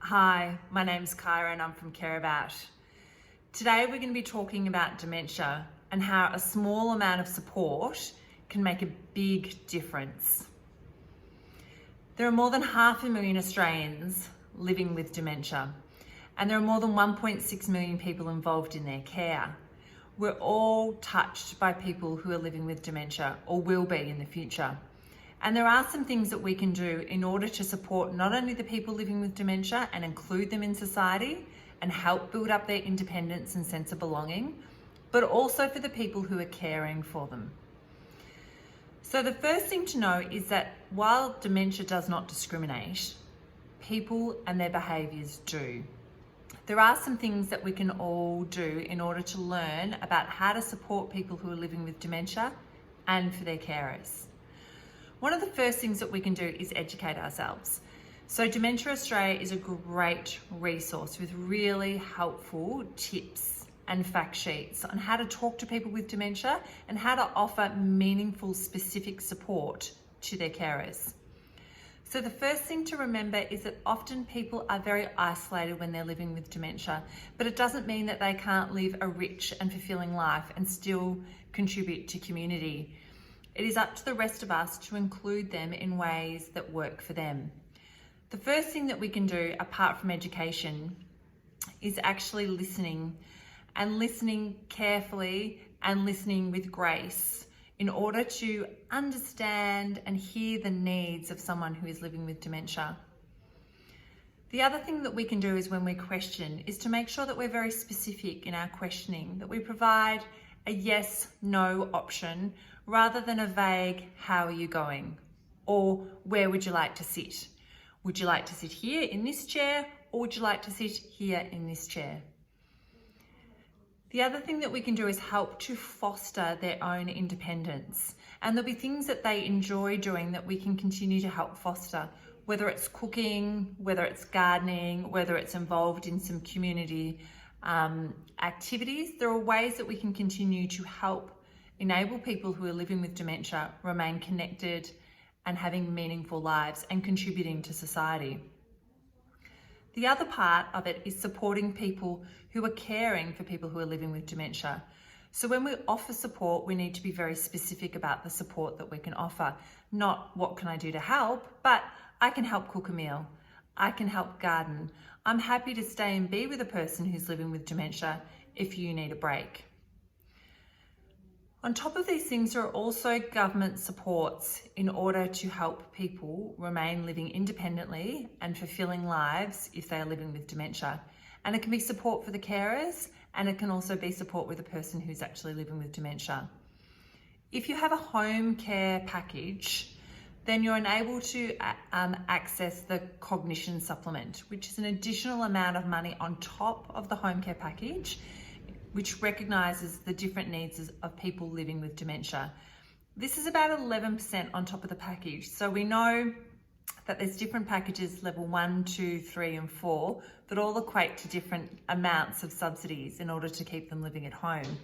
Hi, my name's Kyra and I'm from Care About. Today we're going to be talking about dementia and how a small amount of support can make a big difference. There are more than 500,000 Australians living with dementia, and there are more than 1.6 million people involved in their care. We're all touched by people who are living with dementia or will be in the future. And there are some things that we can do in order to support not only the people living with dementia and include them in society and help build up their independence and sense of belonging, but also for the people who are caring for them. So the first thing to know is that while dementia does not discriminate, people and their behaviours do. There are some things that we can all do in order to learn about how to support people who are living with dementia and for their carers. One of the first things that we can do is educate ourselves. So Dementia Australia is a great resource with really helpful tips and fact sheets on how to talk to people with dementia and how to offer meaningful, specific support to their carers. So the first thing to remember is that often people are very isolated when they're living with dementia, but it doesn't mean that they can't live a rich and fulfilling life and still contribute to community. It is up to the rest of us to include them in ways that work for them. The first thing that we can do, apart from education, is actually listening, and listening carefully and listening with grace in order to understand and hear the needs of someone who is living with dementia. The other thing that we can do is when we question is to make sure that we're very specific in our questioning, that we provide a yes, no option rather than a vague, how are you going? Or where would you like to sit? Would you like to sit here in this chair, or would you like to sit here in this chair? The other thing that we can do is help to foster their own independence. And there'll be things that they enjoy doing that we can continue to help foster, whether it's cooking, whether it's gardening, whether it's involved in some community activities. There are ways that we can continue to help enable people who are living with dementia remain connected and having meaningful lives and contributing to society. The other part of it is supporting people who are caring for people who are living with dementia. So when we offer support, we need to be very specific about the support that we can offer. Not what can I do to help, but I can help cook a meal. I can help garden. I'm happy to stay and be with a person who's living with dementia if you need a break. On top of these things, there are also government supports in order to help people remain living independently and fulfilling lives if they are living with dementia. And it can be support for the carers, and it can also be support with a person who's actually living with dementia. If you have a home care package, then you're enabled to access the cognition supplement, which is an additional amount of money on top of the home care package, which recognises the different needs of people living with dementia. This is about 11% on top of the package. So we know that there's different packages, level 1, 2, 3 and 4, that all equate to different amounts of subsidies in order to keep them living at home.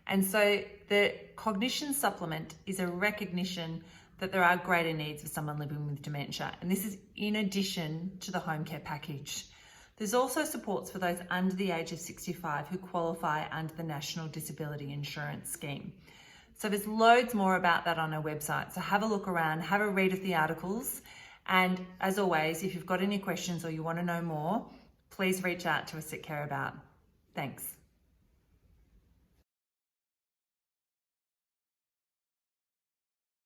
And so the cognition supplement is a recognition that there are greater needs for someone living with dementia. And this is in addition to the home care package. There's also supports for those under the age of 65 who qualify under the National Disability Insurance Scheme. So there's loads more about that on our website. So have a look around, have a read of the articles. And as always, if you've got any questions or you want to know more, please reach out to us at Care About. Thanks.